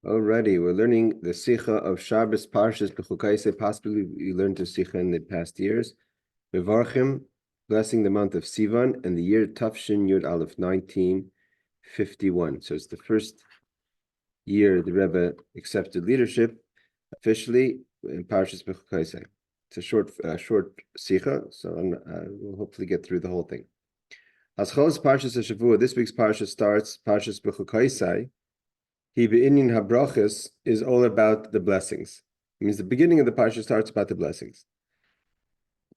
Alrighty, we're learning the Sicha of Shabbos Parshas Bechukoti. Possibly we learned the Sicha in the past years. Mevarchim, blessing the month of Sivan and the year Tafshin Yud Aleph 1951. So it's the first year the Rebbe accepted leadership officially in Parshas Bechukoti. It's a short Sicha, so we'll hopefully get through the whole thing. Ascholas Parshas Hashavua. This week's Parsha starts Parshas Bechukoti. Be'inyan habrachas is all about the blessings. It means the beginning of the parsha starts about the blessings.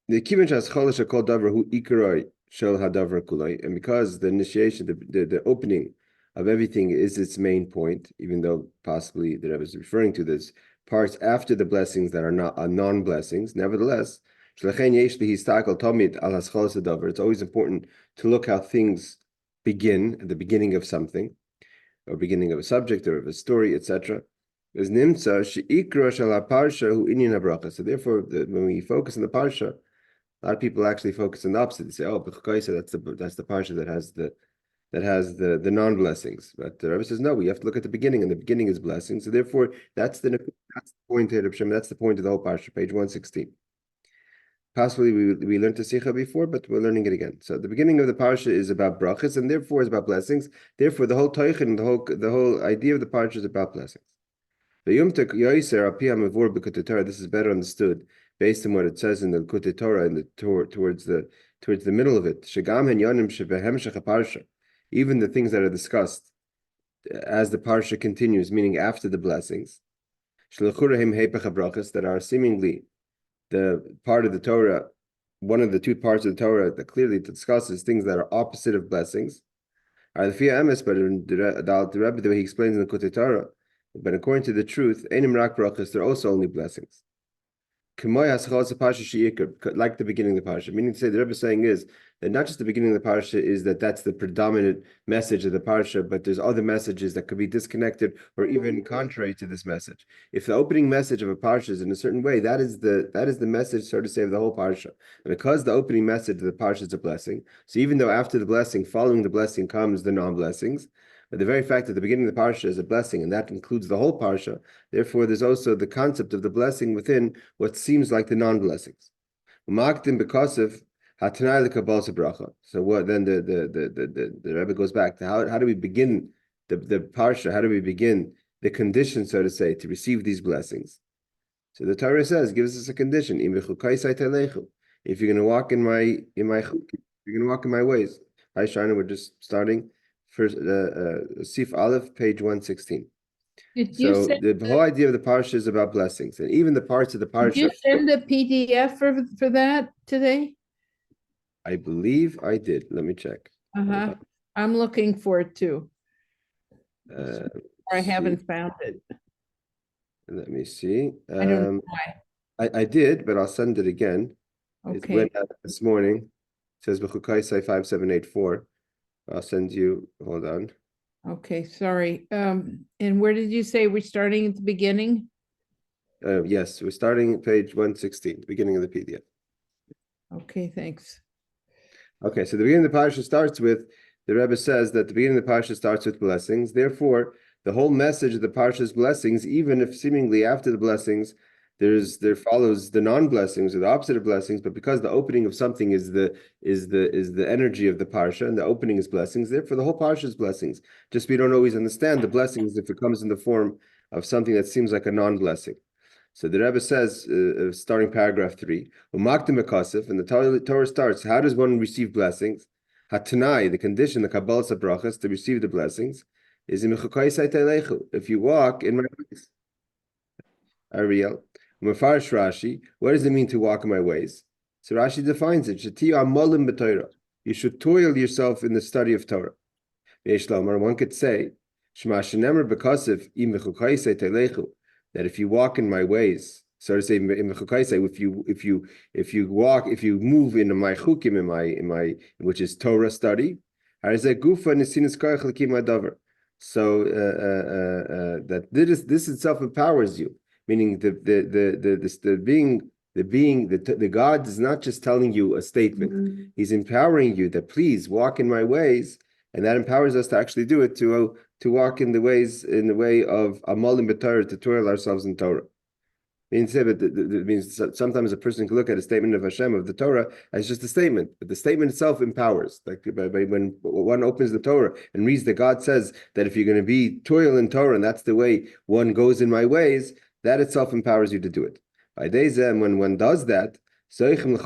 The kivin shas kol davar hu ikaroi shel hadavar kulai, and because the initiation, the opening of everything is its main point, even though possibly the Rebbe is referring to this parts after the blessings that are not non-blessings. Nevertheless, it's always important to look how things begin at the beginning of something, or beginning of a subject or of a story, etc. So therefore, when we focus on the parsha, a lot of people actually focus on the opposite. They say, "Oh, Bechukoti, that's the parsha that has the non-blessings." But the Rebbe says, no, we have to look at the beginning, and the beginning is blessing. So therefore, that's the point here, that's the point of the whole parsha, page 116. Possibly we learned the Sicha before, but we're learning it again. So the beginning of the parsha is about brachas, and therefore is about blessings. Therefore, the whole toichin, the whole idea of the parsha is about blessings. This is better understood based on what it says in the Likutei Torah, towards the middle of it. Even the things that are discussed as the parsha continues, meaning after the blessings, that are seemingly the part of the Torah, one of the two parts of the Torah that clearly discusses things that are opposite of blessings, are the Rebbe, the way he explains in the Likutei Torah, but according to the truth, enim rak brachas, they're also only blessings. Like the beginning of the parsha, meaning to say, the Rebbe is saying is that not just the beginning of the parsha is that's the predominant message of the parsha, but there's other messages that could be disconnected or even contrary to this message. If the opening message of a parsha is in a certain way, that is the message, so to say, of the whole parsha. And because the opening message of the parsha is a blessing, so even though after the blessing, following the blessing comes the non-blessings, but the very fact that the beginning of the parsha is a blessing, and that includes the whole parsha, therefore there's also the concept of the blessing within what seems like the non-blessings. So what then the Rebbe goes back to how do we begin the parsha? How do we begin the condition, so to say, to receive these blessings? So the Torah says, gives us a condition. If you're going to walk in my you're going to walk in my ways. Hi, Shana, we're just starting. First, Sif Aleph, page 116. So the whole idea of the parsha is about blessings, and even the parts of the parsha. Did you send a PDF for that today? I believe I did. Let me check. I'm looking for it too. I haven't found it. Let me see. I don't know why. I did, but I'll send it again. Okay. It went out this morning. It says Bechukoti 5784. I'll send you, hold on. Okay, sorry. And where did you say we're starting at the beginning? Yes, we're starting at page 116, the beginning of the PDF. Okay, thanks. Okay, so the beginning of the parsha starts with, the Rebbe says that the beginning of the parsha starts with blessings. Therefore, the whole message of the parsha is blessings, even if seemingly after the blessings, there follows the non-blessings or the opposite of blessings, but because the opening of something is the energy of the parsha, and the opening is blessings, therefore the whole parsha is blessings. Just we don't always understand the blessings if it comes in the form of something that seems like a non-blessing. So the Rebbe says, starting paragraph 3, and the Torah starts, how does one receive blessings? Hatanai, the condition, the Kabbalah Brachas, to receive the blessings, is if you walk in my ways. Ariel. Mefarish Rashi, what does it mean to walk in my ways? So Rashi defines it. You should toil yourself in the study of Torah. One could say, that if you walk in my ways, so to say, if you move into my chukim, in my which is Torah study, so that this itself empowers you. Meaning the God is not just telling you a statement; He's empowering you that please walk in my ways, and that empowers us to actually do it, to to walk in the way of Amalim b'Torah, to toil ourselves in Torah. Means sometimes a person can look at a statement of Hashem, of the Torah, as just a statement, but the statement itself empowers. Like when one opens the Torah and reads that God says that if you're going to be toil in Torah, and that's the way one goes in my ways, that itself empowers you to do it. By days, when one does that, then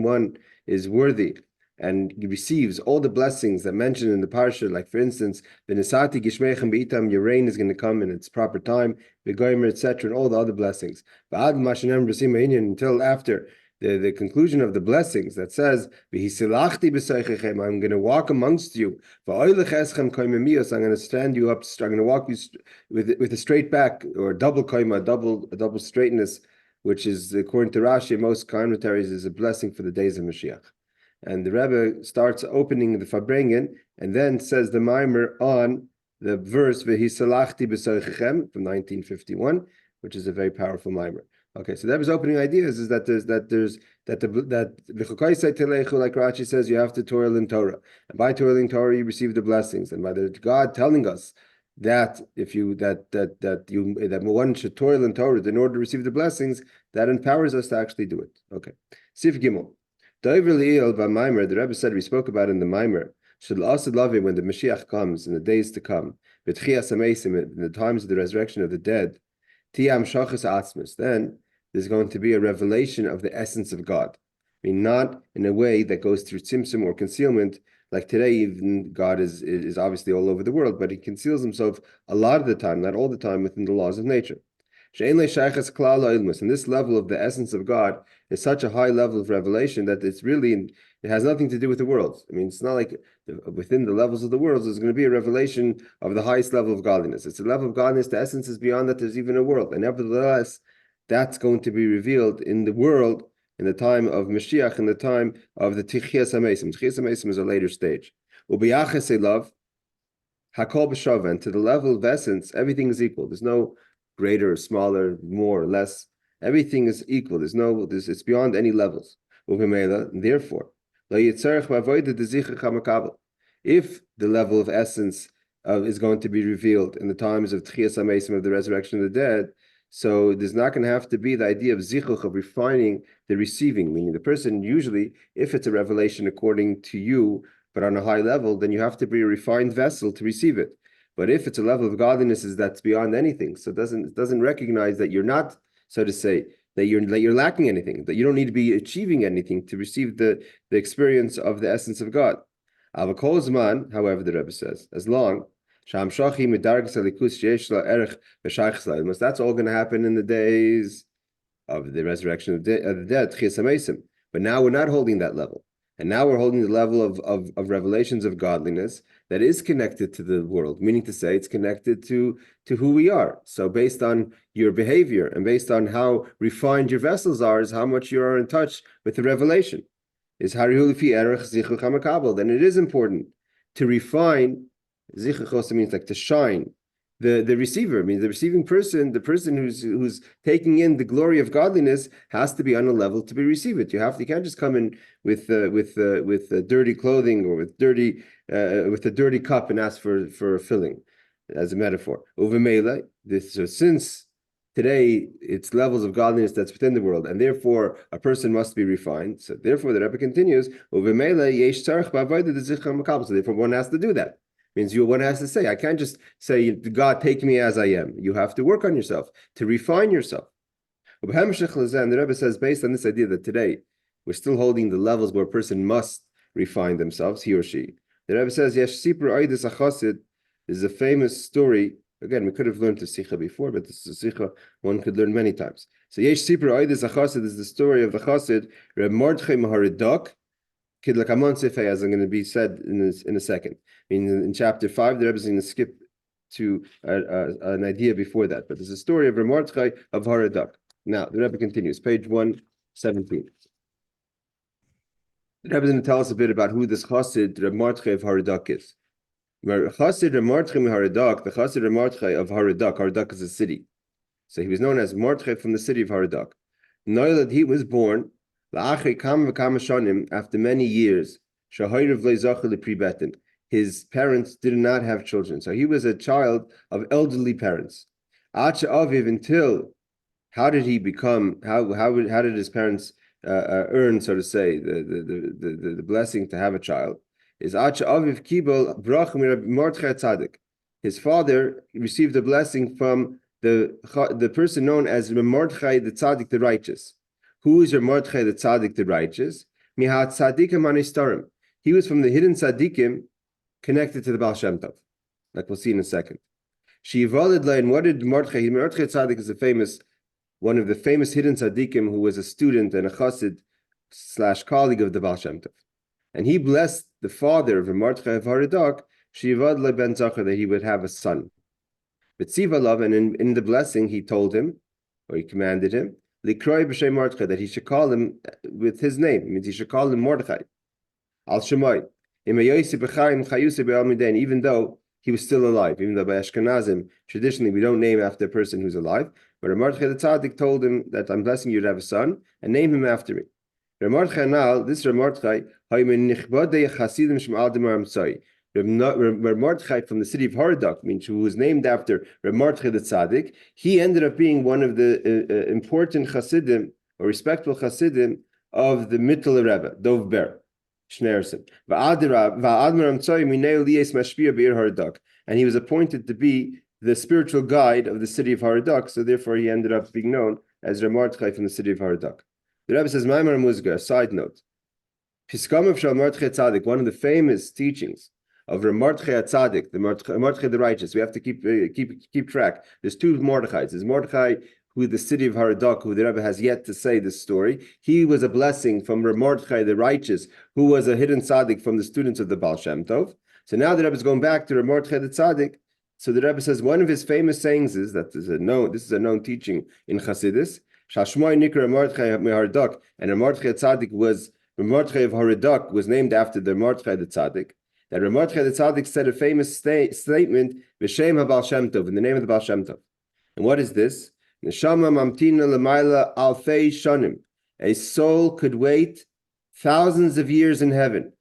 one is worthy and receives all the blessings that mentioned in the parsha. Like for instance, the Nisati Gishmechem Beitam, your rain is going to come in its proper time, the Goymer, etc., and all the other blessings. Until after the conclusion of the blessings that says, I'm going to walk amongst you. I'm going to stand you up, I'm going to walk you with a straight back, or double koima, a double straightness, which is, according to Rashi, most commentaries, is a blessing for the days of Mashiach. And the Rebbe starts opening the Farbrengen and then says the mimer on the verse V'hisalachti b'soichechem from 1951, which is a very powerful mimer. Okay, so the Rebbe's opening ideas is that v'chokaisei telechu, like Rashi says, you have to toil in Torah, and by toiling Torah you receive the blessings, and by the God telling us that that one should toil in Torah in order to receive the blessings, that empowers us to actually do it. Okay, Sif Gimel. The Rebbe said, we spoke about in the Maimer, when the Mashiach comes in the days to come, in the times of the resurrection of the dead, then there's going to be a revelation of the essence of God. I mean, not in a way that goes through tzimtzum or concealment, like today, even God is obviously all over the world, but he conceals himself a lot of the time, not all the time, within the laws of nature. And this level of the essence of God is such a high level of revelation that it has nothing to do with the world. I mean, it's not like within the levels of the world there's going to be a revelation of the highest level of godliness. It's a level of godliness, the essence is beyond that there's even a world. And nevertheless, that's going to be revealed in the world in the time of Mashiach, in the time of the Tichias HaMesim. Tichias HaMesim is a later stage. Ubiyachas love, Hakol b'shavan, to the level of essence, everything is equal. There's no greater, smaller, more, less. Everything is equal. It's beyond any levels. Therefore, if the level of essence is going to be revealed in the times of Tchias HaMesim, of the resurrection of the dead, so there's not going to have to be the idea of zichuch, of refining the receiving, meaning the person usually, if it's a revelation according to you, but on a high level, then you have to be a refined vessel to receive it. But if it's a level of godliness that's beyond anything, so it doesn't recognize that you're not, so to say, that you're lacking anything, that you don't need to be achieving anything to receive the experience of the essence of God. Avakol, however, the Rebbe says, as long that's all going to happen in the days of the resurrection of the dead. But now we're not holding that level. And now we're holding the level of revelations of godliness that is connected to the world, meaning to say it's connected to who we are. So based on your behavior and based on how refined your vessels are, is how much you are in touch with the revelation. Then it is important to refine. Zichuch also means like to shine. The receiver means the receiving person, the person who's taking in the glory of godliness, has to be on a level to be receive it. You can't just come in with dirty clothing or with a dirty cup and ask for filling, as a metaphor. So since today it's levels of godliness that's within the world, and therefore a person must be refined. So therefore the Rebbe continues, so therefore one has to do that. Means one has to say, I can't just say, God, take me as I am. You have to work on yourself, to refine yourself. And the Rebbe says, based on this idea that today we're still holding the levels where a person must refine themselves, he or she. The Rebbe says, Yesh Sipur Oidus HaChasid is a famous story. Again, we could have learned the Sicha before, but this is a Sicha one could learn many times. So Yesh Sipur Oidus HaChasid is the story of the Chassid, Reb Mordechai Maharidok, as I'm going to be said in a second. In chapter 5, the Rebbe is going to skip to an idea before that, but there's a story of Mordechai of Haradak. Now, the Rebbe continues, page 117. The Rebbe is going to tell us a bit about who this Chassid, Reb Mordechai of Haradak is. Chassid Reb Mordechai Haradak, the Chassid Reb Mordechai of Haradak is a city. So he was known as Mordechai from the city of Haradak. Noilad, he was born after many years, his parents did not have children. So he was a child of elderly parents. Acha Aviv, until how did he become? How did his parents earn, so to say, the blessing to have a child? Is Acha Aviv Kibel Brach Mordechai Tzadik. His father received a blessing from the person known as Mordechai the Tzadik the righteous. Who is Mordechai the Tzadik the righteous? Mihat Tzadikim Anistarim. He was from the hidden tzaddikim connected to the Baal Shem Tov, like we'll see in a second. Shivalid Lain. What did Mordechai? Mordechai Tzadik is one of the famous hidden tzaddikim who was a student and a chassid / colleague of the Baal Shem Tov, and he blessed the father of Mordechai of Haradak, Shivalid ben Zachar, that he would have a son. But Tzivalav, and in the blessing he told him, or he commanded him, Likroi b'shem Mordechai, that he should call him with his name. It means he should call him Mordechai. Al Shemai. Even though he was still alive, even though by Ashkenazim, traditionally we don't name after a person who's alive, but Mordechai the Tzaddik told him that I'm blessing you to have a son, and name him after me. Mordechai now, this Mordechai, Mordechai from the city of Haradak, means who was named after Mordechai the Tzaddik, he ended up being one of the important Hasidim, or respectful Hasidim, of the Mittler Rebbe, Dov Ber. And he was appointed to be the spiritual guide of the city of Haradak, so therefore he ended up being known as Mordechai from the city of Haradak. The Rebbe says, Maimar Muzga, a side note, one of the famous teachings of Mordechai Tzadik, the Mordechai the righteous. We have to keep track. There's two Mordechais. There's Mordechai, who the city of Haradak, who the Rebbe has yet to say this story. He was a blessing from Mordechai the righteous, who was a hidden tzaddik from the students of the Baal Shem Tov. So now the Rebbe is going back to Mordechai the tzaddik. So the Rebbe says one of his famous sayings is that this is a known teaching in Chassidus. Shashmoi Nikra Mordechai Haradak, and Mordechai tzaddik was Mordechai of Haradak was named after the Mordechai the tzaddik. That Mordechai the tzaddik said a famous statement B'Shem HaBaal Shem Tov, in the name of the Baal Shem Tov. And what is this? Neshama mamtina l'mayla alfei shanim. A soul could wait thousands of years in heaven.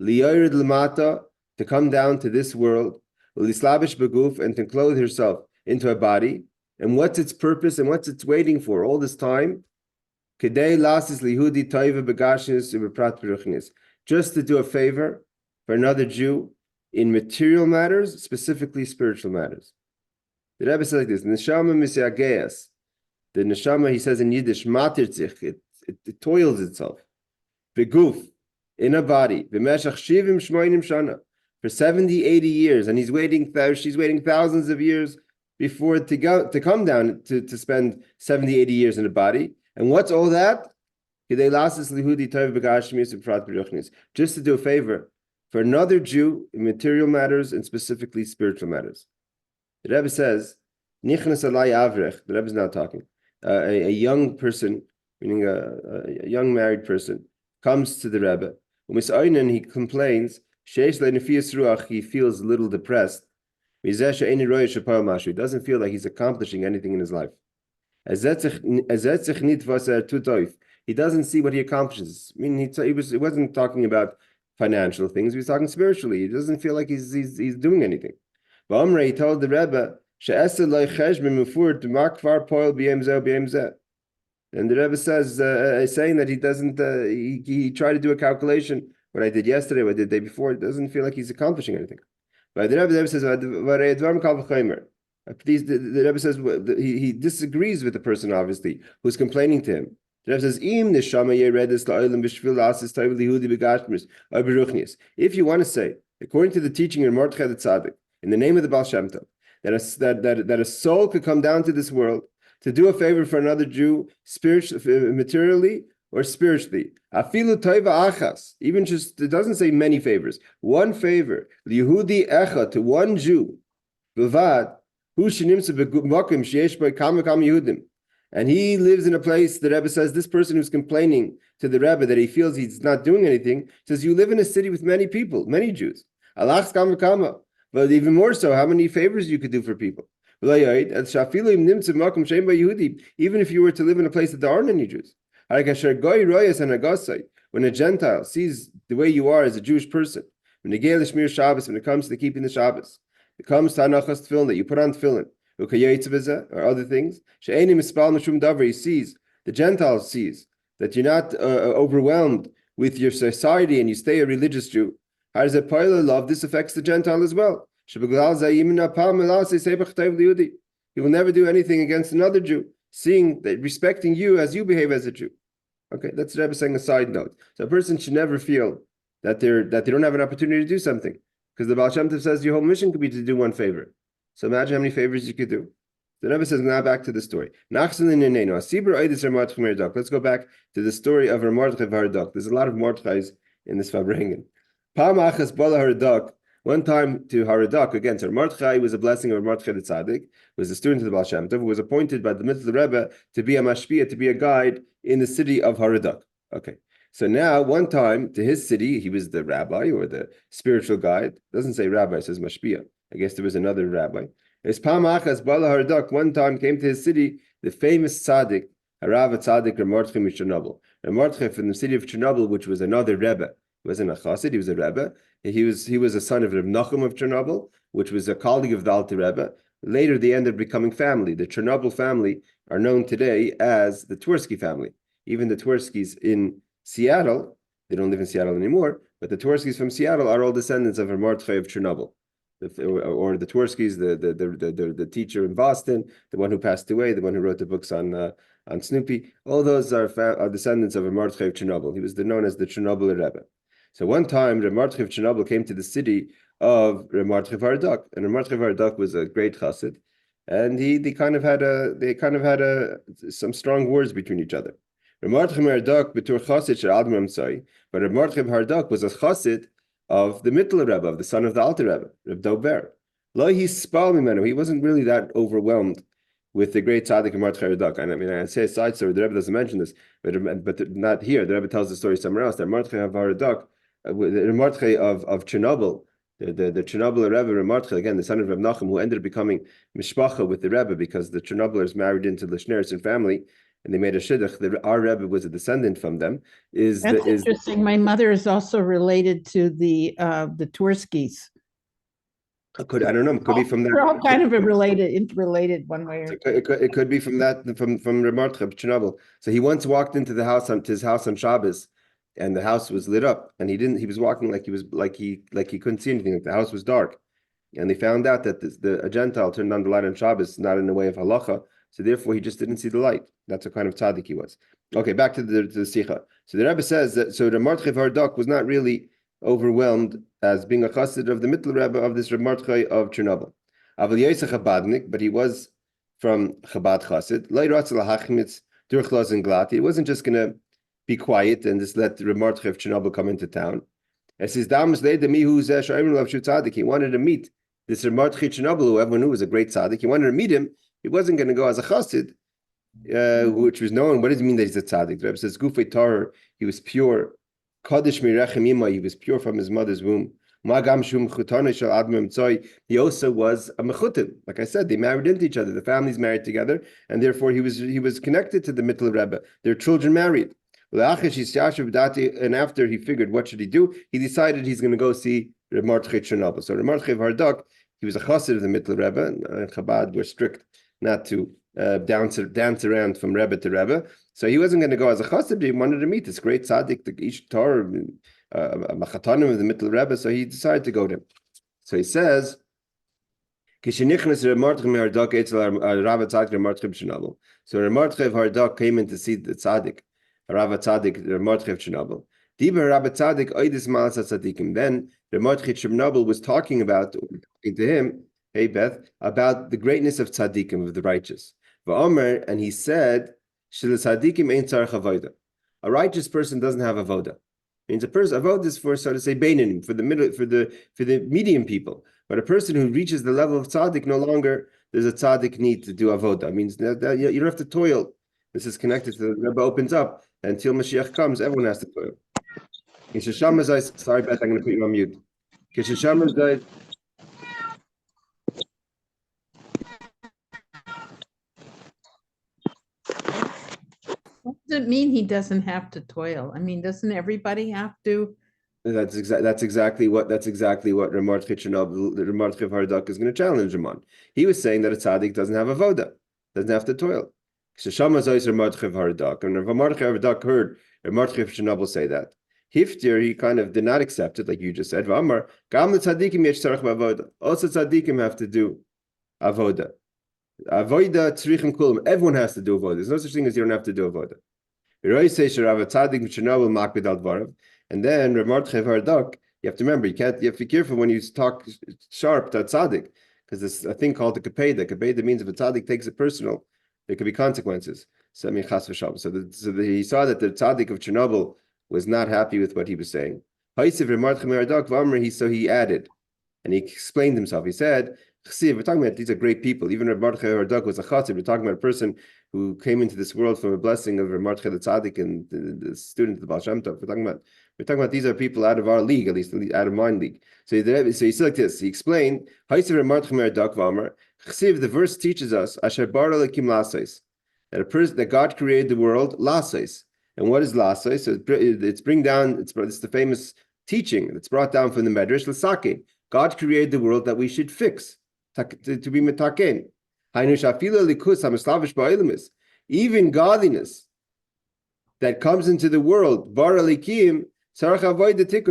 Liyorid l'mata, to come down to this world. L'slabish beguf, and to clothe herself into a body. And what's its purpose and what's its waiting for all this time? Kedei lasis lihudi toiva begashnis ubeprat beruchnis. Just to do a favor for another Jew in material matters, specifically spiritual matters. The Rebbe says like this: Neshama misyageas. The neshama, he says in Yiddish, matir zich. It toils itself. Beguf, in a body. B'meshach shivim shmoinim shana, for 70, 80 years, and she's waiting thousands of years before to come down to spend 70, 80 years in a body. And what's all that? Just to do a favor for another Jew in material matters and specifically spiritual matters. The Rebbe says, Nichnas alai avrech, the Rebbe is now talking, a young person, meaning a young married person, comes to the Rebbe. He complains, he feels a little depressed. He doesn't feel like he's accomplishing anything in his life. He doesn't see what he accomplishes. I mean, he wasn't talking about financial things, he was talking spiritually. He doesn't feel like he's doing anything. He told the Rebbe, and the Rebbe says, saying that he doesn't, he tried to do a calculation, what I did yesterday, what I did the day before, it doesn't feel like he's accomplishing anything. But the Rebbe says, the Rebbe says he disagrees with the person, obviously, who's complaining to him. The Rebbe says, if you want to say, according to the teaching of Mordechai the Tzaddik, in the name of the Baal Shem Tov, that a soul could come down to this world to do a favor for another Jew, materially or spiritually. Afilu toiva achas, even just, it doesn't say many favors. One favor, liyehudi echa, to one Jew, bilvad, hu shenimtza b'makom sheyesh bo kama Yehudim, and he lives in a place. The Rebbe says this person who's complaining to the Rebbe that he feels he's not doing anything says you live in a city with many people, many Jews. Alachs kama. But even more so, how many favors you could do for people. Even if you were to live in a place that there aren't any Jews. When a Gentile sees the way you are as a Jewish person, When it comes to keeping the Shabbos, it comes to Anachas Tefillin, that you put on Tefillin, or other things. He sees, the Gentile sees, that you're not overwhelmed with your society and you stay a religious Jew. How does it love? This affects the Gentile as well. He will never do anything against another Jew, seeing that respecting you as you behave as a Jew. Okay, that's Rebbe saying a side note. So a person should never feel that they don't have an opportunity to do something, because the Baal Shem Tov says your whole mission could be to do one favor. So imagine how many favors you could do. The Rebbe says, now back to the story. Let's go back to the story of Mordechai Hardok. There's a lot of Mordechais in this Fabrengen. One time to Haradak, again, so Mordechai was a blessing of Mordechai the Tzaddik, was a student of the Baal Shem Tov, who was appointed by the Mitzvah Rebbe to be a mashpia, to be a guide in the city of Haradak. Okay, so now one time to his city, he was the rabbi or the spiritual guide. It doesn't say rabbi, it says mashpia. I guess there was another rabbi. His Pamachas Bala Haradak one time came to his city, the famous Tzaddik, Harav Tzaddik Mordechai Chernobyl. Mordechai from the city of Chernobyl, which was another Rebbe. He wasn't a chassid, he was a Rebbe. He was a son of Reb Nachum of Chernobyl, which was a colleague of the Alter Rebbe. Later, they ended up becoming family. The Chernobyl family are known today as the Twersky family. Even the Twerskys in Seattle, they don't live in Seattle anymore, but the Twerskys from Seattle are all descendants of Mordechai of Chernobyl. Or the Twerskys, the teacher in Boston, the one who passed away, the one who wrote the books on Snoopy. All those are descendants of Mordechai of Chernobyl. He was known as the Chernobyl Rebbe. So one time, Reb Mordechai of Chernobyl came to the city of Reb Mordechai of Hardok, and Reb Mordechai of Hardok was a great chassid, and they kind of had some strong words between each other. Reb Mordechai of Hardok betur chassid shel Adam Ramsai, but Reb Mordechai of Hardok was a chassid of the Mittler Rebbe, of the son of the Alter Rebbe, Reb Dober. Lo hispal mimenu. He wasn't really that overwhelmed with the great tzaddik of Mordechai of Hardok. And I mean, I say a side story. The Rebbe doesn't mention this, but not here. The Rebbe tells the story somewhere else. That Mordechai of Hardok, the Mordechai of Chernobyl, the Chernobyl Rebbe Mordechai, again, the son of Reb Nachum, who ended up becoming mishpacha with the Rebbe because the Chernobylers married into the Schneerson family, and they made a shidduch. Our Rebbe was a descendant from them. That's interesting. My mother is also related to the Twerskys. I don't know. It could be from that. We're all kind of interrelated one way. It could be from that from Reb Mordechai of Chernobyl. So he once walked into his house on Shabbos, and the house was lit up, and he was walking like he couldn't see anything. Like the house was dark, and they found out that a Gentile turned on the light on Shabbos, not in the way of halacha, so therefore he just didn't see the light. That's what kind of tzaddik he was. Okay, back to the Sicha. So the Rebbe says that the Mordechai of Hardok was not really overwhelmed as being a chassid of the Mittler Rebbe of this Reb Mordechai of Chernobyl. Aval Yosef Chabadnik, but he was from Chabad chassid. He wasn't just going to be quiet and just let Reb Mordechai of Chernobyl come into town. He wanted to meet this Reb Mordechai Chernobyl, who everyone knew was a great tzaddik. He wanted to meet him. He wasn't going to go as a chassid, which was known. What does it mean that he's a tzaddik? The Rebbe says, Gufei Torah, he was pure. Kodesh Mirechem Ima, he was pure from his mother's womb. He also was a mechutin. Like I said, they married into each other. The families married together, and therefore he was connected to the Mittler Rebbe. Their children married. And after he figured what should he do, he decided he's going to go see Reb Mordechai Chernobyl. So Reb Mordechai of Hardok, he was a chassid of the Mittler Rebbe, and Chabad were strict not to dance around from Rebbe to Rebbe. So he wasn't going to go as a chassid, but he wanted to meet this great tzaddik, the Ish Torah, a machatanim of the Mittler Rebbe. So he decided to go to him. So he says, so Reb Mordechai of Hardok came in to see the tzaddik, Rav Tzaddik, Reb Mordechai of Chernobyl. Then Reb Mordechai of Chernobyl was talking to him, hey Beth, about the greatness of tzaddikim, of the righteous. And he said, a righteous person doesn't have avodah. Means avodah is for, so to say, beinanim, for the medium people. But a person who reaches the level of tzaddik, no longer there's a tzaddik need to do avodah. It means that you don't have to toil. This is connected to the Rebbe opens up. Until Mashiach comes, everyone has to toil. Sorry, Beth, I'm going to put you on mute. What does it mean he doesn't have to toil? I mean, doesn't everybody have to That's exactly what Ramar Hardak is going to challenge him on. He was saying that a tzaddik doesn't have avoda, doesn't have to toil. Sheshama Zois Ramar Hardak, and Ramar Hardak heard Ramar Chernobyl say that. Hiftir, he kind of did not accept it, like you just said. V'amar gam the tzaddikim yesh tzarich b'avoda. Also tzaddikim have to do avoda. Avoda tzrichim kulam. Everyone has to do avoda. There's no such thing as you don't have to do avoda. And then Ramar Hardak, you have to remember, you have to be careful when you talk sharp to a tzaddik, because there's a thing called the kapeda. Kapeda means if a tzaddik takes it personal, there could be consequences. So I mean, chas v'shalom. He saw that the tzaddik of Chernobyl was not happy with what he was saying. So he added, and he explained himself. He said, we're talking about these are great people. Even Ramar Hardak was a chassid. We're talking about a person who came into this world from a blessing of Ramar the tzaddik and the student of the Baal Shem Tov. We're talking about these are people out of our league, at least out of my league. So he said like this. He explained, the verse teaches us that God created the world lasais. And what is lasais? So it's the famous teaching that's brought down from the Medrash l'sakein. God created the world that we should fix, to be metaken. Even godliness that comes into the world,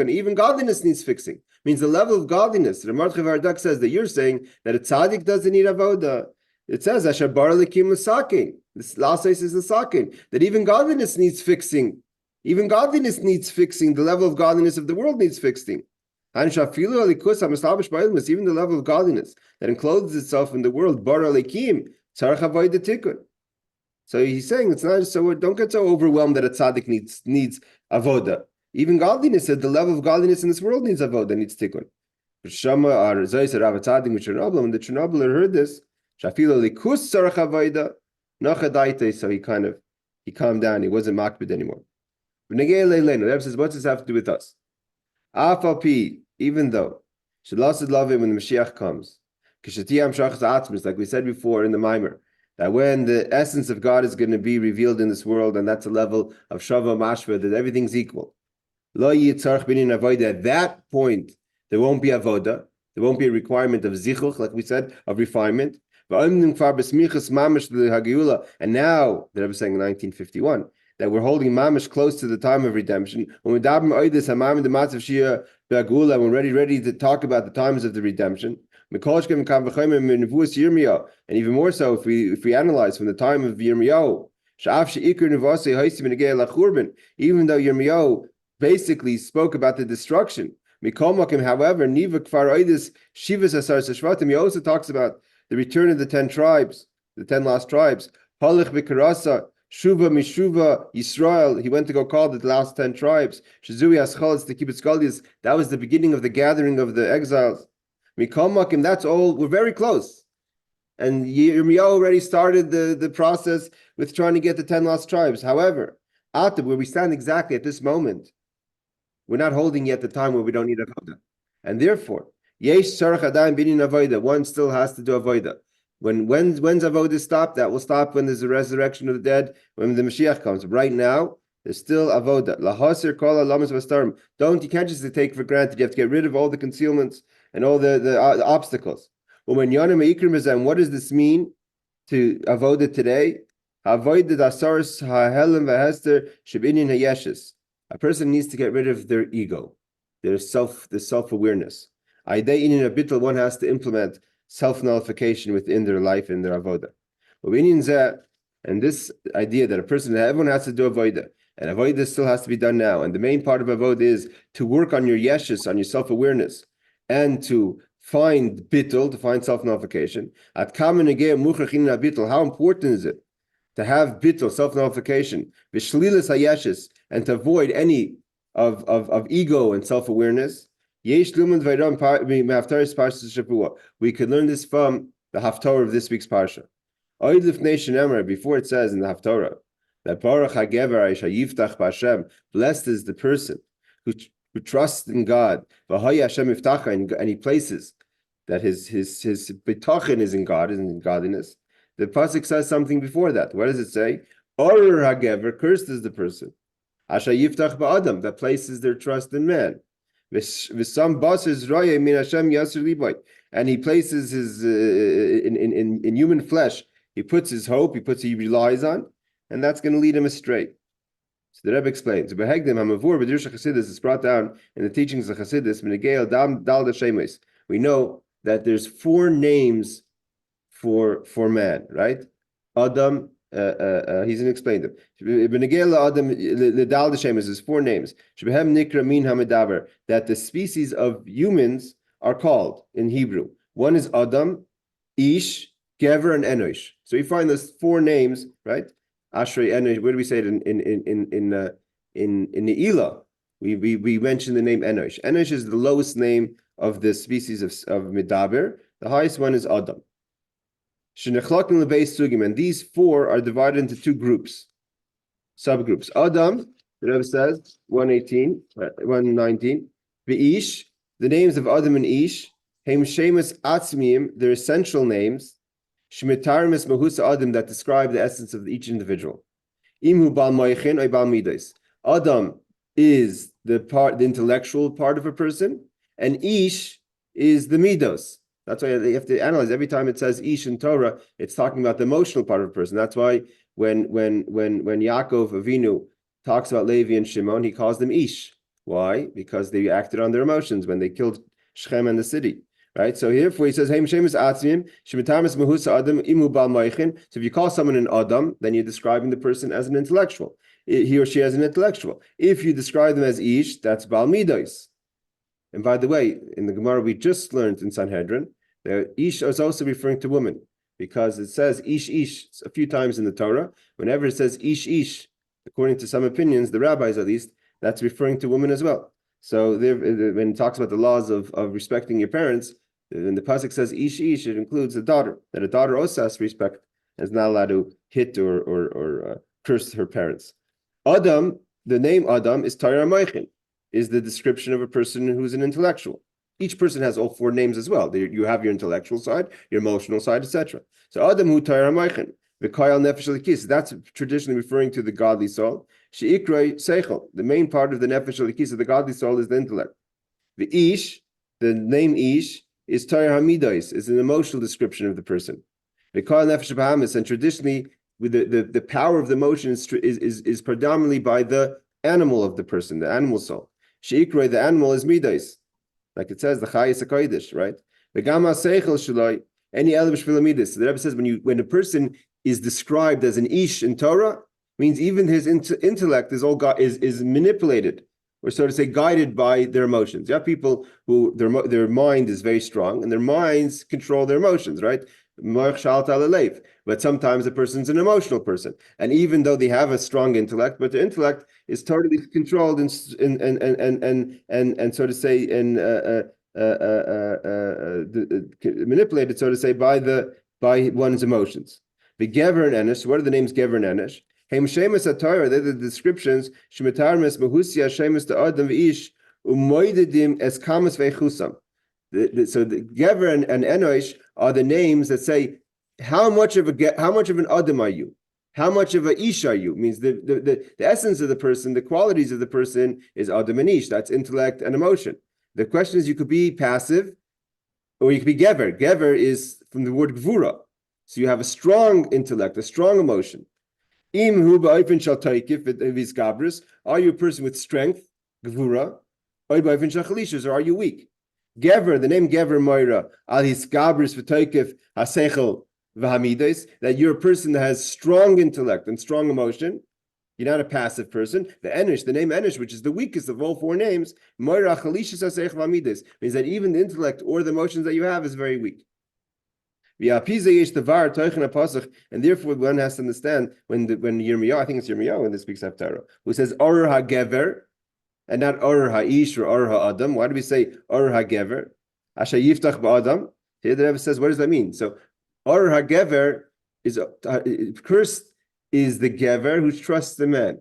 even godliness needs fixing. Means the level of godliness. Ramar Hardak says that you're saying that a tzaddik doesn't need avoda. It says Asher bar likim l'sakein. This last is the sakein. That even godliness needs fixing. Even godliness needs fixing. The level of godliness of the world needs fixing. Even the level of godliness that encloses itself in the world, bar likim. So he's saying it's not so. Don't get so overwhelmed that a tzaddik needs avoda. Even godliness, at the level of godliness in this world, needs avoda, needs tikkun. Shama or Zayis Rav tzaddik with Chernobyl, when the Chernobyler heard this, shafilo likus tzarach avoda nachadaite. So he calmed down. He wasn't makbid anymore. The Rebbe says, what does this have to do with us? Afalpi, even though shalasid lavim when the Mashiach comes, kishatiyam shachas atzmis, like we said before in the Maimer, that when the essence of God is going to be revealed in this world, and that's a level of Shava Mashva, that everything's equal. Lo yitzarch b'nin avoda. At that point, there won't be avoda. There won't be a requirement of zichuch, like we said, of refinement. And now, the Rebbe is saying in 1951, that we're holding mamish close to the time of redemption. When we're ready to talk about the times of the redemption. And even more so if we analyze from the time of Yirmiyahu, even though Yirmiyahu basically spoke about the destruction. However, he also talks about the return of the 10 tribes, the 10 lost tribes. Shuva Mishuva Yisrael, he went to go call the last 10 tribes. Shizui Aschal, the Kibbutz Galdias, that was the beginning of the gathering of the exiles. Mikol that's all, we're very close. And Yirmiyahu already started the process with trying to get the 10 lost tribes. However, Atab, where we stand exactly at this moment, we're not holding yet the time where we don't need avodah. And therefore, Yesh Tzarech Adayim Binin Avodah, one still has to do avodah. When's avodah stop? That will stop when there's a resurrection of the dead, when the Mashiach comes. Right now, there's still avodah. Lahasir kol alamas vastarim. You can't just take for granted. You have to get rid of all the concealments and all the obstacles. When Yonim Ikrim, what does this mean to avodah today? Avodah dasaris hahelim v'hester shebinin hayeshes. A person needs to get rid of their ego, their self-awareness. One has to implement self-nullification within their life and their avodah. And this idea that everyone has to do avodah, and avodah still has to be done now. And the main part of avodah is to work on your yeshus, on your self-awareness, and to find bittul, to find self-nullification. How important is it to have bittul, self-nullification, v'shlilas hayeshus, and to avoid any of ego and self-awareness? We could learn this from the Haftorah of this week's Parsha. Before it says in the Haftorah that blessed is the person who trusts in God, and he places that his bitachon is in God, is in godliness. The pasuk says something before that. What does it say? Cursed is the person that places their trust in man. V'sam basar zroya min Hashem yasser liboy. And he places his in human flesh. He puts his hope. He relies on, and that's going to lead him astray. So the Rebbe explains. It's brought down in the teachings of Chassidus. We know that there's 4 names for man, right? Adam. He's going to explain them. There's 4 names that the species of humans are called in Hebrew. One is Adam, Ish, Gever, and Enosh. So you find those 4 names, right? Ashrei, Enosh. Where do we say it in the Elah? We mentioned the name Enosh. Enosh is the lowest name of the species of Medaber. The highest one is Adam. And these 4 are divided into 2 groups, subgroups. Adam, the Rebbe says, 119. Ish, the names of Adam and Ish, Heim Shemus Atzmiim, their essential names, Shemitarmis Mahusa Adam, that describe the essence of each individual. Imhu Bal Moichin or Bal Midas. Adam is the intellectual part of a person, and Ish is the Midos. That's why you have to analyze. Every time it says Ish in Torah, it's talking about the emotional part of a person. That's why when Yaakov Avinu talks about Levi and Shimon, he calls them Ish. Why? Because they acted on their emotions when they killed Shechem and the city. Right? So here he says, Heim Shemus Atzmim, Shemitamis Mahusa Adam, Imu Bal Moichin. So if you call someone an Adam, then you're describing the person as an intellectual. He or she as an intellectual. If you describe them as Ish, that's Bal Midos. And by the way, in the Gemara we just learned in Sanhedrin, that Ish is also referring to woman, because it says Ish Ish a few times in the Torah. Whenever it says Ish Ish, according to some opinions, the rabbis at least, that's referring to women as well. So when it talks about the laws of respecting your parents, when the pasuk says Ish Ish, it includes a daughter, that a daughter also has respect and is not allowed to hit or curse her parents. Adam, the name Adam is Torah Moichin, is the description of a person who's an intellectual. Each person has all 4 names as well. You have your intellectual side, your emotional side, etc. So Adam hu Torah Moichin, v'kayal nefesh alikis. That's traditionally referring to the godly soul. She'ikroi seichel. The main part of the nefesh alikis of the godly soul is the intellect. The Ish, the name Ish, is Torah Hamidos, is an emotional description of the person. V'kayal nefesh bahamis, and traditionally, with the power of the emotion is predominantly by the animal of the person, the animal soul. She'ikroi, the animal, is Midos. Like it says, the Chayis HaKodesh, right? The Gama Seichel Shaloi, any element Shvilamidis. The Rebbe says when a person is described as an Ish in Torah, means even his intellect is manipulated, or so to say, guided by their emotions. You have people who their mind is very strong, and their minds control their emotions, right? But sometimes a person's an emotional person, and even though they have a strong intellect, but their intellect is totally controlled and so to say manipulated, so to say, by one's emotions. The Gever and Enish. What are the names Gever and Enish? Heim Shemus HaTorah. They're the descriptions. Shemitarmes Mahusia Shemus the Adam v'ish umoidedim es kamas ve'chusam. So the Gever and Enosh are the names that say how much of an Adam are you? How much of a Ish are you? Means the essence of the person, the qualities of the person is Adam and Ish. That's intellect and emotion. The question is, you could be passive or you could be Gever. Gever is from the word Gvura. So you have a strong intellect, a strong emotion. Im hu ba'ofen shal taikif v'is gabris. Are you a person with strength, Gvura? Or ba'ofen shal chalishas, or are you weak? Gever, the name Gever Moira, al his gabris v'taikif hasechel v'hamides, that you're a person that has strong intellect and strong emotion. You're not a passive person. The Enish, the name Enish, which is the weakest of all 4 names, Moira chalishas hasechel v'hamides, means that even the intellect or the emotions that you have is very weak. And therefore, one has to understand when Yirmiyahu, I think it's Yirmiyahu when this speaks Haftarah, who says Or HaGever, and not Or HaIsh or Or HaAdam. Why do we say Or HaGever? Asher Yiftach Ba'Adam. Here the Rebbe says, what does that mean? So Or HaGever is cursed is the Gever who trusts the man.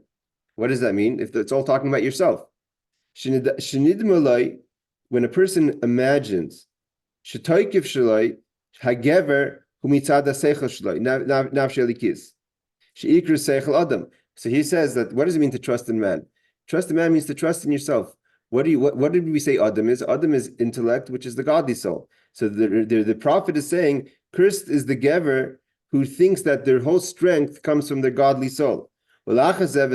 What does that mean? If it's all talking about yourself. Shenid Malay, when a person imagines Shetoikiv Shalai, Hagever humitzada seichel shloi nafshei likis sheikru seichel adam. So he says that what does it mean to trust in man? Trust in man means to trust in yourself. What did we say Adam is? Adam is intellect, which is the godly soul. So the prophet is saying, cursed is the gever who thinks that their whole strength comes from their godly soul. And what does it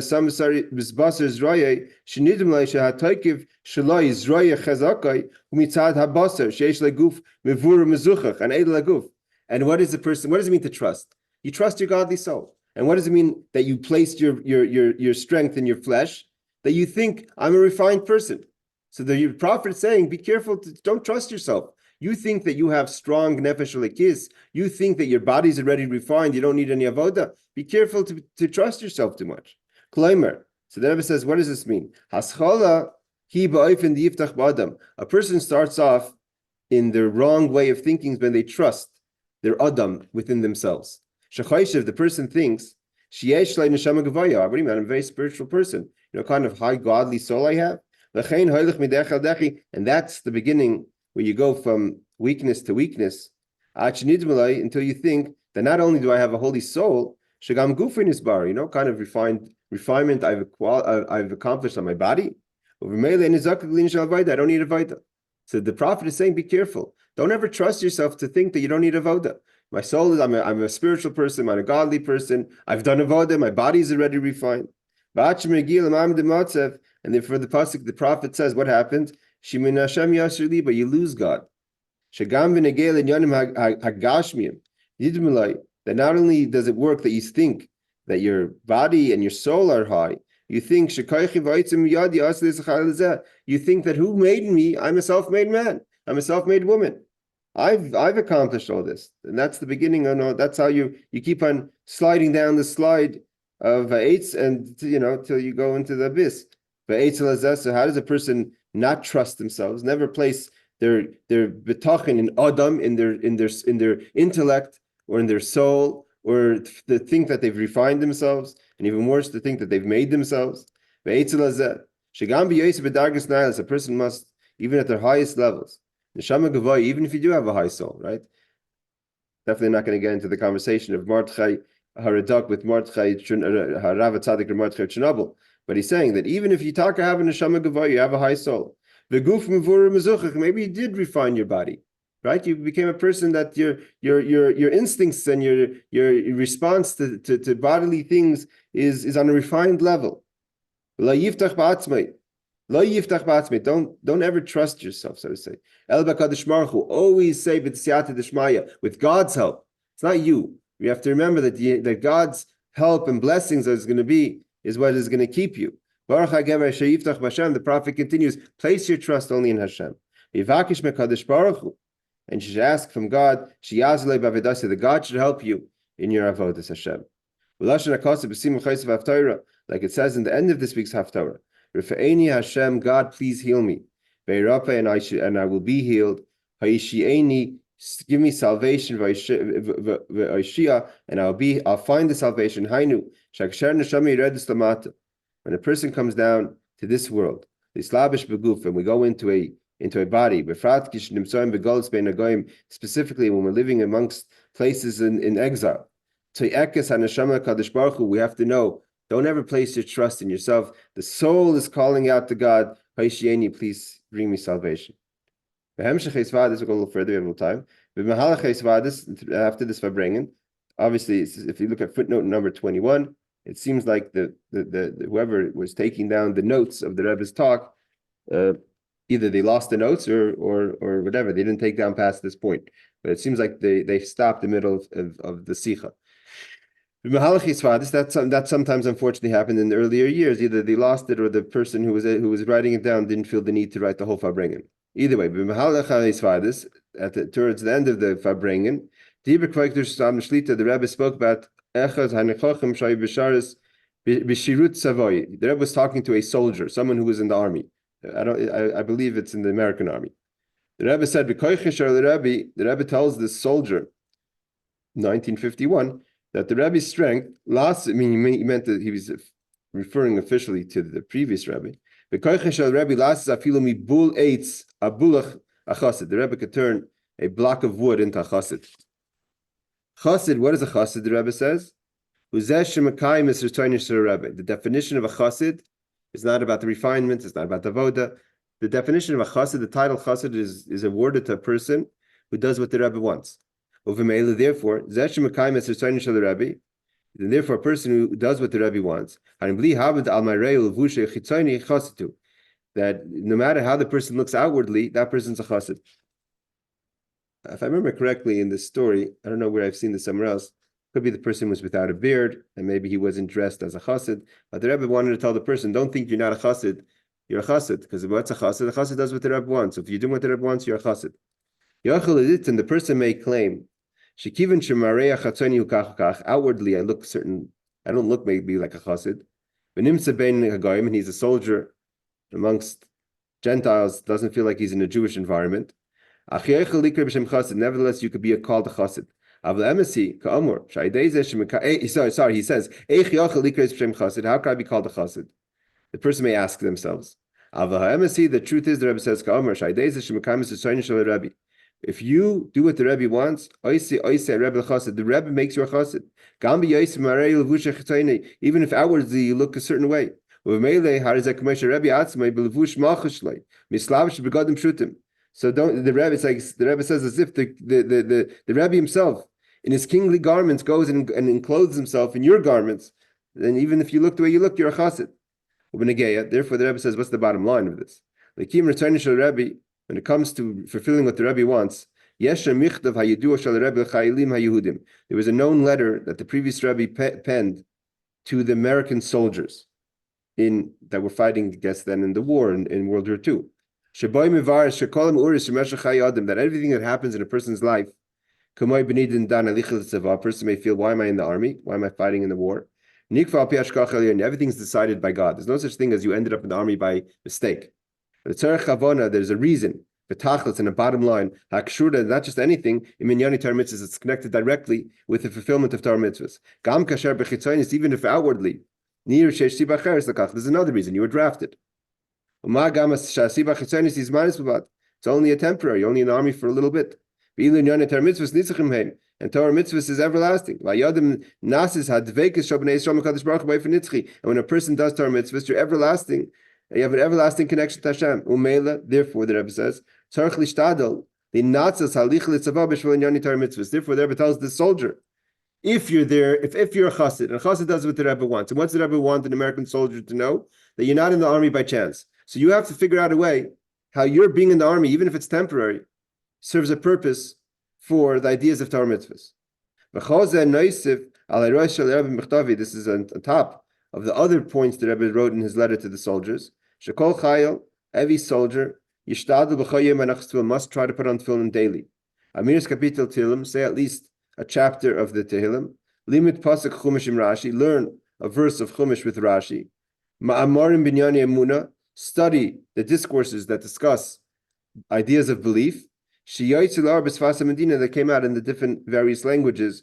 mean to trust? You trust your godly soul. And what does it mean that you placed your strength in your flesh? That you think I'm a refined person. So the prophet is saying, be careful, don't trust yourself. You think that you have strong nefesh lekis. You think that your body's already refined. You don't need any avodah. Be careful to trust yourself too much. Klaimer. So the Rebbe says, what does this mean? Haschala hi ba'ofen yiftach ba'adam. A person starts off in the wrong way of thinking when they trust their adam within themselves. Shachayishev, the person thinks, sheyesh lei neshama gevaya. What do you mean? I'm a very spiritual person. Kind of high godly soul I have. And that's the beginning where you go from weakness to weakness until you think that not only do I have a holy soul, kind of refinement I've accomplished on my body. I don't need a vaida. So the prophet is saying, be careful. Don't ever trust yourself to think that you don't need a voda. My soul is, I'm a spiritual person, I'm a godly person. I've done a voda, my body is already refined. And then for the pasuk, the prophet says, what happened? But you lose God. That not only does it work that you think that your body and your soul are high, you think you think that who made me? I'm a self-made man. I'm a self-made woman. I've accomplished all this, and that's the beginning. That's how you keep on sliding down the slide of eitz, and till you go into the abyss. So how does a person not trust themselves? Never place their betachin in adam, in their intellect or in their soul, or to think that they've refined themselves, and even worse, to think that they've made themselves. A person must, even at their highest levels, even if you do have a high soul, right? Definitely not going to get into the conversation of Mordechai Haradak with Mordechai Harav Tzadik or Mordechai Chernobyl, but he's saying that even if you talk have a neshama gavai, you have a high soul. Maybe you did refine your body, right? You became a person that your instincts and your response to bodily things is on a refined level. Don't ever trust yourself, so to say. Always say with God's help. It's not you. You have to remember that God's help and blessings is what is going to keep you. The prophet continues, place your trust only in Hashem. And you should ask from God, that God should help you in your avodas Hashem. Like it says in the end of this week's Haftarah, Rifa'eni Hashem, God, please heal me. And I will be healed. Give me salvation, and I'll find the salvation. When a person comes down to this world, and we go into a body, specifically when we're living amongst places in exile, we have to know, don't ever place your trust in yourself. The soul is calling out to God, please bring me salvation. We'll go a little further, we have a little time. After this Farbrengen, obviously, if you look at footnote number 21, it seems like the whoever was taking down the notes of the Rebbe's talk, either they lost the notes or whatever. They didn't take down past this point. But it seems like they stopped the middle of the Sicha. That sometimes unfortunately happened in the earlier years. Either they lost it or the person who was writing it down didn't feel the need to write the whole Farbrengen. Either way, towards the end of the Farbrengen, the Rebbe spoke about the Rebbe was talking to a soldier, someone who was in the army. I believe it's in the American army. The Rebbe said, the Rebbe tells this soldier, 1951, that the Rebbe's strength lasts. He meant that he was referring officially to the previous Rebbe. The Rebbe could turn a block of wood into a chassid. Chassid, what is a chassid? The Rebbe says, the definition of a chassid is not about the refinement, it's not about the avodah. the definition of a chassid, the title chassid is awarded to a person who does what the Rebbe wants. Therefore, and therefore, a person who does what the Rebbe wants, that no matter how the person looks outwardly, that person's a chassid. If I remember correctly in this story, I don't know where I've seen this somewhere else. Could be the person was without a beard, and maybe he wasn't dressed as a chassid. But the Rebbe wanted to tell the person, don't think you're not a chassid, you're a chassid. Because what's a chassid? The chassid does what the Rebbe wants. So if you're doing what the Rebbe wants, you're a chassid. And the person may claim, outwardly I look certain, I don't look maybe like a chassid. And he's a soldier amongst Gentiles, doesn't feel like he's in a Jewish environment. Nevertheless, you could be called a chassid. Sorry, he says, how can I be called a chassid? The person may ask themselves. The truth is, the Rebbe says, if you do what the Rebbe wants, the Rebbe makes you a chassid. Even if outwardly you look a certain way. So don't the Rebbe? It's like the Rebbe says as if the Rebbe himself in his kingly garments goes and enclothes himself in your garments. Then even if you look the way you look, you're a chassid. Therefore, the Rebbe says, what's the bottom line of this? When it comes to fulfilling what the Rebbe wants, there was a known letter that the previous Rebbe penned to the American soldiers that were fighting against them in the war in World War II. That everything that happens in a person's life, a person may feel, why am I in the army? Why am I fighting in the war? Everything's decided by God. There's no such thing as you ended up in the army by mistake. There's a reason. And a bottom line, not just anything, it's connected directly with the fulfillment of Torah mitzvahs. Even if outwardly, there's another reason you were drafted. It's only a temporary, only in the army for a little bit. And Torah mitzvahs is everlasting. And when a person does Torah mitzvahs, you're everlasting. You have an everlasting connection to Hashem. Therefore, the Rebbe says, therefore, the Rebbe tells the soldier, if you're there, if you're a chassid, and a chassid does what the Rebbe wants, and what's the Rebbe want an American soldier to know? That you're not in the army by chance. So you have to figure out a way how your being in the army, even if it's temporary, serves a purpose for the ideas of Torah mitzvahs. This is on top of the other points the Rebbe wrote in his letter to the soldiers. Every soldier must try to put on tefillin daily. Amiris kapitel Tehillim, say at least a chapter of the Tehillim. Limit pasuk chumash im Rashi, learn a verse of chumash with Rashi. Ma'amarim binyani emuna, study the discourses that discuss ideas of belief. Shiyaytzilar b'sfas Medina, that came out in the different various languages,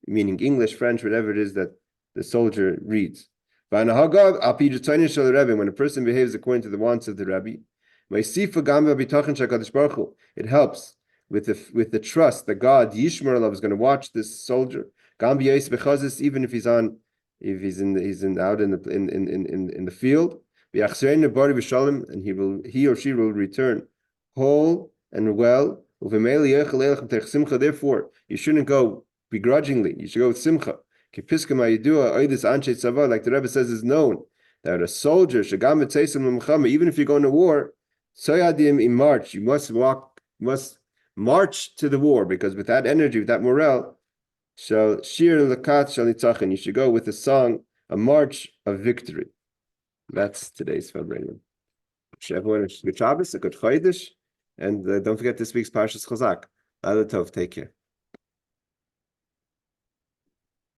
meaning English, French, whatever it is that the soldier reads. When a person behaves according to the wants of the Rebbe, it helps with the trust that God Yishmer is going to watch this soldier, even if he's out in the field, and he or she will return whole and well. Therefore, you shouldn't go begrudgingly. You should go with simcha. Like the Rebbe says, is known that a soldier, even if you're going to war, in March, you must march to the war, because with that energy, with that morale, you should go with a song, a march of victory. That's today's Fabrenim. Everyone, a good Shabbos, a good Chodesh, and don't forget this week's Parshas Chazak. Laila Tov, take care.